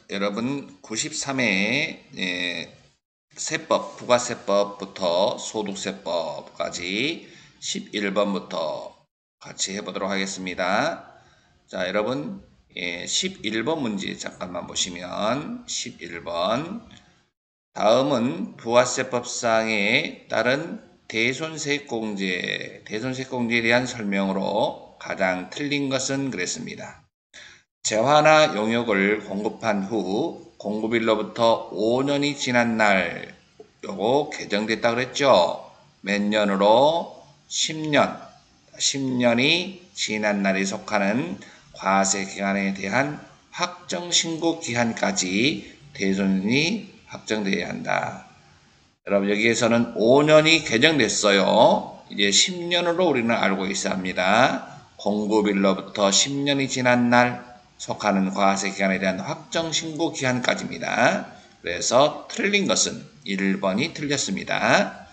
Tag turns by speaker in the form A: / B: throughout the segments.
A: 여러분 93회 세법, 부가세법부터 소득세법까지 11번부터 같이 해보도록 하겠습니다. 자, 여러분 11번 문제 잠깐만 보시면 11번 다음은 부가세법상에 따른 대손세액공제에 대한 설명으로 가장 틀린 것은 그랬습니다. 재화나 용역을 공급한 후 공급일로부터 5년이 지난 날 요거 개정됐다 그랬죠. 몇 년으로? 10년. 10년이 지난 날에 속하는 과세 기간에 대한 확정 신고 기한까지 대손이 확정되어야 한다. 여러분 여기에서는 5년이 개정됐어요. 이제 10년으로 우리는 알고 있어야 합니다. 공급일로부터 10년이 지난 날 속하는 과세 기간에 대한 확정 신고 기한까지입니다. 그래서 틀린 것은 1번이 틀렸습니다.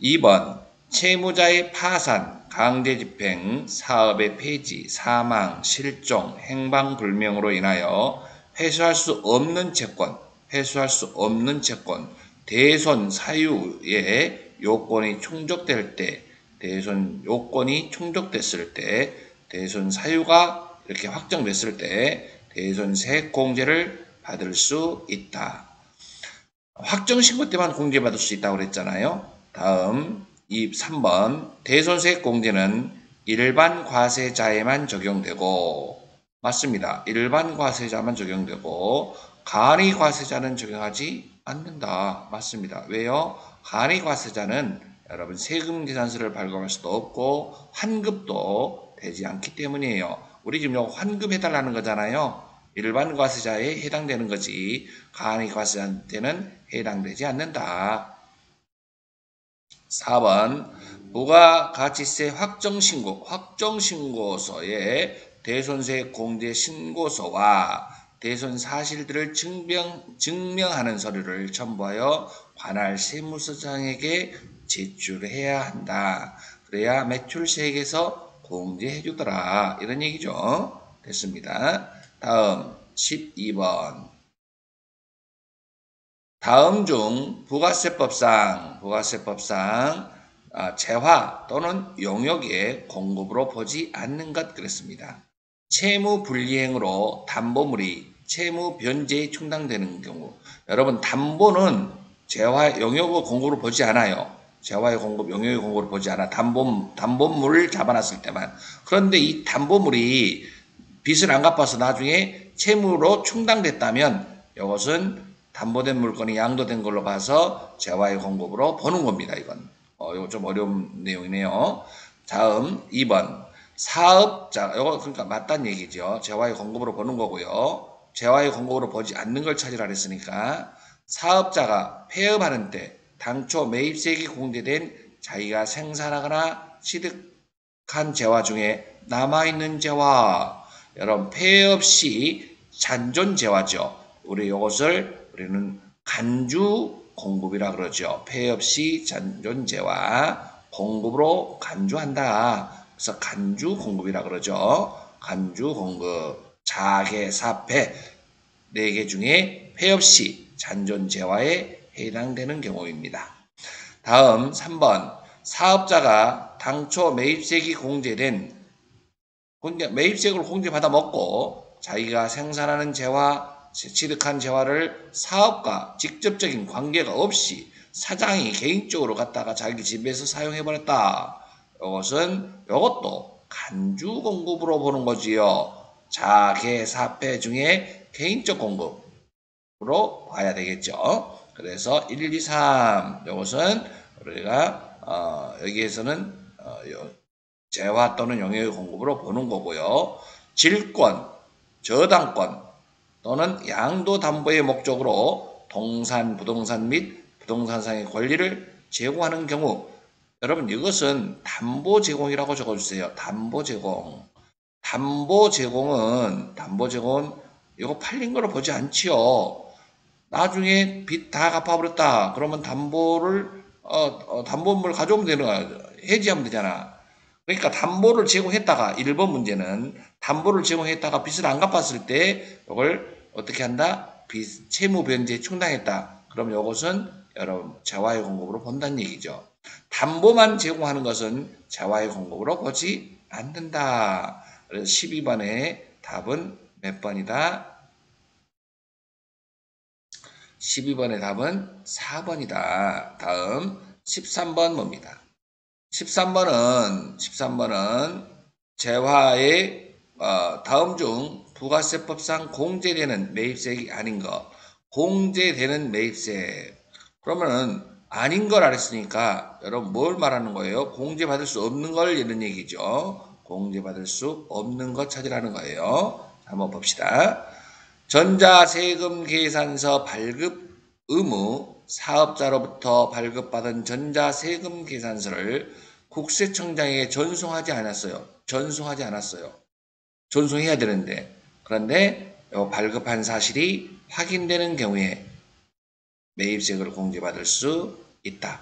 A: 2번 채무자의 파산, 강제집행, 사업의 폐지, 사망, 실종, 행방불명으로 인하여 회수할 수 없는 채권, 대손 사유의 요건이 충족될 때, 대손 요건이 충족됐을 때, 대손 사유가 이렇게 확정됐을 때 대손세액 공제를 받을 수 있다. 확정신고 때만 공제받을 수 있다고 그랬잖아요. 다음 3번 대손세액 공제는 일반 과세자에만 적용되고 맞습니다. 일반 과세자만 적용되고 간이 과세자는 적용하지 않는다. 맞습니다. 왜요? 간이 과세자는 여러분 세금 계산서를 발급할 수도 없고 환급도 되지 않기 때문이에요. 우리 지금 환급해달라는 거잖아요. 일반 과세자에 해당되는 거지 간이 과세자한테는 해당되지 않는다. 4번 부가가치세 확정신고서에 대손세액 공제 신고서와 대손 사실들을 증명하는 서류를 첨부하여 관할 세무서장에게 제출해야 한다. 그래야 매출세액에서 공제해주더라. 이런 얘기죠. 됐습니다. 다음 12번 다음 중 부가세법상 재화 또는 용역의 공급으로 보지 않는 것 그랬습니다. 채무 불이행으로 담보물이 채무 변제에 충당되는 경우 여러분 담보는 재화 용역의 공급으로 보지 않아요. 재화의 공급, 용역의 공급으로 보지 않아. 담보물을 잡아놨을 때만. 그런데 이 담보물이 빚을 안 갚아서 나중에 채무로 충당됐다면 이것은 담보된 물건이 양도된 걸로 봐서 재화의 공급으로 보는 겁니다. 이건 이거 좀 어려운 내용이네요. 다음 2번 사업자 이거 그러니까 맞다는 얘기죠. 재화의 공급으로 보는 거고요. 재화의 공급으로 보지 않는 걸 찾으라 그랬으니까 사업자가 폐업하는 때 당초 매입세액이 공제된 자기가 생산하거나 취득한 재화 중에 남아있는 재화 여러분 폐업 시 잔존 재화죠. 우리 이것을 우리는 간주 공급이라 그러죠. 폐업 시 잔존 재화 공급으로 간주한다. 그래서 간주 공급이라 그러죠. 간주 공급 자계 사폐 4개 중에 폐업 시 잔존 재화에 해당되는 경우입니다. 다음 3번 사업자가 당초 매입세액이 공제된 매입세액을 공제받아 먹고 자기가 생산하는 재화, 취득한 재화를 사업과 직접적인 관계가 없이 사장이 개인적으로 갖다가 자기 집에서 사용해버렸다. 이것도 간주 공급으로 보는 거지요. 자계 사폐 중에 개인적 공급으로 봐야 되겠죠. 그래서 1, 2, 3 이것은 우리가 여기에서는 재화 또는 용역의 공급으로 보는 거고요. 질권, 저당권 또는 양도담보의 목적으로 동산, 부동산 및 부동산상의 권리를 제공하는 경우 여러분 이것은 담보 제공이라고 적어주세요. 담보 제공. 담보 제공은 이거 팔린 거로 보지 않지요. 나중에 빚 다 갚아버렸다. 그러면 담보물 가져오면 되는 거야. 해지하면 되잖아. 그러니까 담보를 제공했다가 1번 문제는 담보를 제공했다가 빚을 안 갚았을 때 이걸 어떻게 한다? 채무 변제에 충당했다. 그럼 이것은 여러분 재화의 공급으로 본다는 얘기죠. 담보만 제공하는 것은 재화의 공급으로 보지 않는다. 그래서 12번의 답은 몇 번이다? 12번의 답은 4번이다. 다음 13번 봅니다. 13번은 재화의 다음 중 부가세법상 공제되는 매입세액이 아닌 것. 공제되는 매입세액. 그러면은 아닌 걸 알았으니까 여러분 뭘 말하는 거예요? 공제받을 수 없는 걸 이런 얘기죠. 공제받을 수 없는 것 찾으라는 거예요. 한번 봅시다. 전자세금 계산서 발급 의무 사업자로부터 발급받은 전자세금 계산서를 국세청장에게 전송하지 않았어요. 전송해야 되는데. 그런데 발급한 사실이 확인되는 경우에 매입세액을 공제받을 수 있다.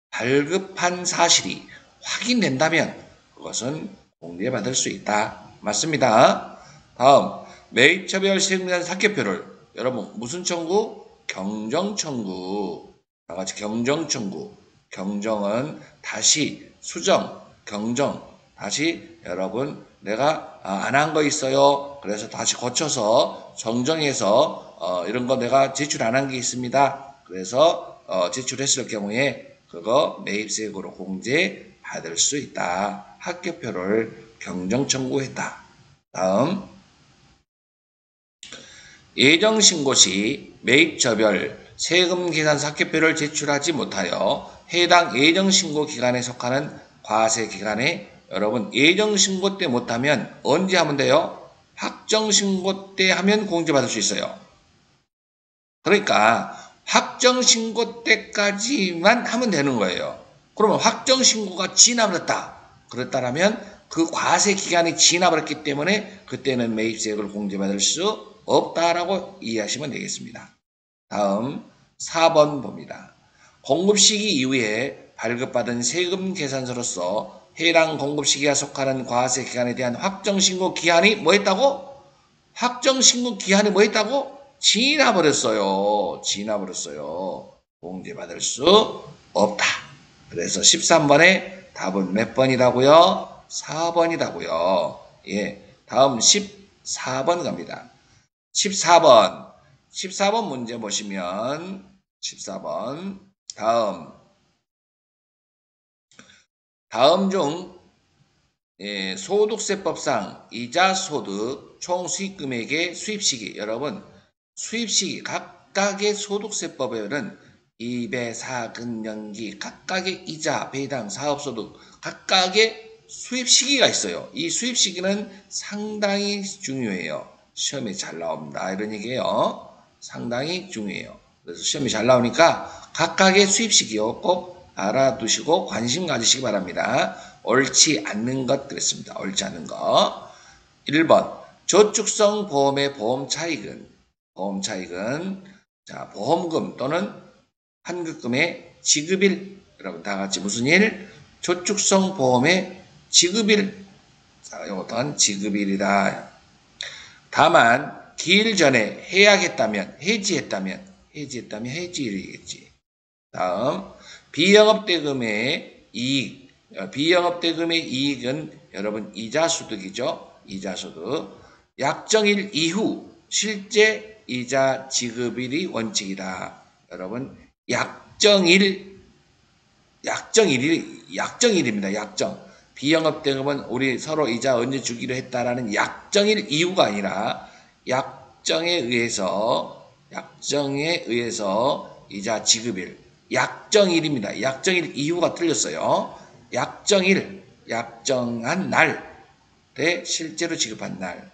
A: 발급한 사실이 확인된다면 그것은 공제받을 수 있다. 맞습니다. 다음 매입처별 세금계산 사표표를 여러분 무슨 청구? 경정청구. 다같이 경정청구. 경정은 다시 수정, 경정. 다시 여러분 내가 안 한 거 있어요. 그래서 다시 고쳐서 정정해서 이런 거 내가 제출 안 한 게 있습니다. 그래서 제출했을 경우에 그거 매입세액으로 공제받을 수 있다. 학교표를 경정 청구했다. 다음 예정신고 시 매입처별 세금계산 사표표를 제출하지 못하여 해당 예정신고 기간에 속하는 과세기간에 여러분 예정신고 때 못하면 언제 하면 돼요? 확정신고 때 하면 공제받을 수 있어요. 그러니까 확정신고 때까지만 하면 되는 거예요. 그러면 확정신고가 지나버렸다. 그렇다면 그 과세기간이 지나버렸기 때문에 그때는 매입세액을 공제받을 수 없다라고 이해하시면 되겠습니다. 다음 4번 봅니다. 공급시기 이후에 발급받은 세금 계산서로서 해당 공급시기가 속하는 과세기간에 대한 확정신고 기한이 뭐 했다고? 확정신고 기한이 뭐 했다고? 지나버렸어요. 공제받을 수 없다. 그래서 13번의 답은 몇 번이라고요? 4번이라고요. 예. 다음 14번 갑니다. 14번 문제 보시면 14번 다음 중 소득세법상 이자 소득 총 수익금액의 수입시기 여러분 수입시기 각각의 소득세법에는 2배, 4근년기 각각의 이자, 배당, 사업소득 각각의 수입시기가 있어요. 이 수입시기는 상당히 중요해요. 시험에 잘 나옵니다. 이런 얘기예요. 상당히 중요해요. 그래서 시험이 잘 나오니까 각각의 수입시기요. 꼭 알아두시고 관심 가지시기 바랍니다. 옳지 않는 것 그랬습니다. 옳지 않는 것. 1번 저축성 보험의 보험 차익은 자 보험금 또는 환급금의 지급일 여러분 다 같이 무슨 일? 저축성 보험의 지급일 자 이것은 지급일이다. 다만 기일 전에 해지했다면 해지일이겠지. 다음 비영업대금의 이익은 여러분 이자소득이죠. 이자소득. 약정일 이후 실제 이자 지급일이 원칙이다. 여러분 약정일입니다. 약정. 비영업대금은 우리 서로 이자 언제 주기로 했다라는 약정일 이후가 아니라 약정에 의해서 이자 지급일 약정일입니다. 약정일 이후가 틀렸어요. 약정한 날 대 실제로 지급한 날.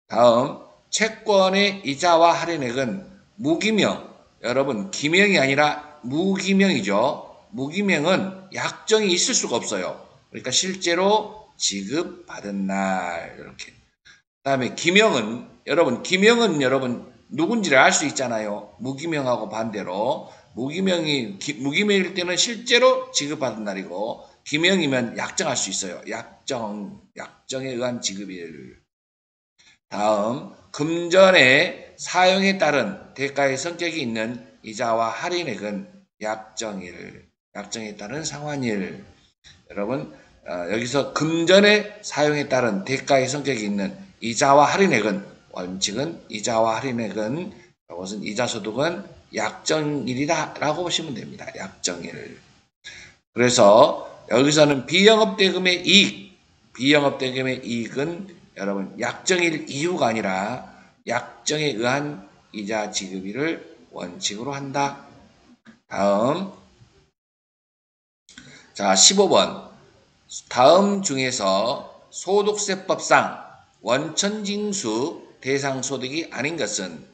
A: 다음 채권의 이자와 할인액은 무기명 여러분 기명이 아니라 무기명이죠. 무기명은 약정이 있을 수가 없어요. 그러니까 실제로 지급받은 날 이렇게. 다음에 기명은 여러분 누군지를 알 수 있잖아요. 무기명하고 반대로 무기명일 때는 실제로 지급받은 날이고 기명이면 약정할 수 있어요. 약정에 의한 지급일. 다음 금전의 사용에 따른 대가의 성격이 있는 이자와 할인액은 약정에 따른 상환일. 여러분 여기서 금전의 사용에 따른 대가의 성격이 있는 이자와 할인액은 원칙은 이자와 할인액은 이것은 이자소득은 약정일이다라고 보시면 됩니다. 약정일. 그래서 여기서는 비영업대금의 이익은 여러분 약정일 이후가 아니라 약정에 의한 이자 지급일을 원칙으로 한다. 다음 자 15번 다음 중에서 소득세법상 원천징수 대상 소득이 아닌 것은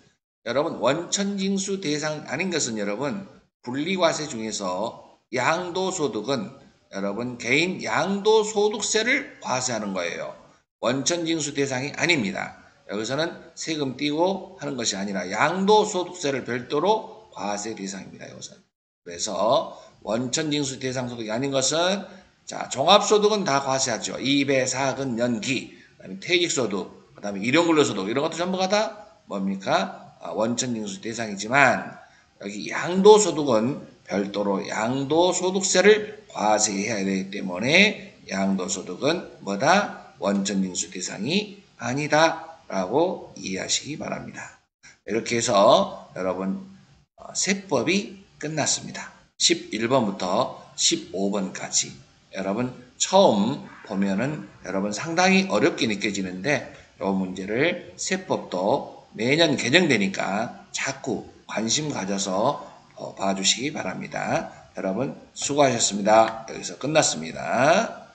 A: 여러분 원천징수 대상 아닌 것은 여러분 분리과세 중에서 양도소득은 여러분 개인 양도소득세를 과세하는 거예요. 원천징수 대상이 아닙니다. 여기서는 세금 띄고 하는 것이 아니라 양도소득세를 별도로 과세 대상입니다. 여기서는. 그래서 원천징수 대상 소득이 아닌 것은 자 종합소득은 다 과세하죠. 이배, 사근, 연기, 그다음에 퇴직소득, 그다음에 일용근로소득 이런 것도 전부가 다 뭡니까? 원천징수 대상이지만 여기 양도소득은 별도로 양도소득세를 과세해야 되기 때문에 양도소득은 뭐다? 원천징수 대상이 아니다라고 이해하시기 바랍니다. 이렇게 해서 여러분 세법이 끝났습니다. 11번부터 15번까지 여러분 처음 보면은 여러분 상당히 어렵게 느껴지는데 이 문제를 세법도 매년 개정되니까 자꾸 관심 가져서 봐주시기 바랍니다. 여러분 수고하셨습니다. 여기서 끝났습니다.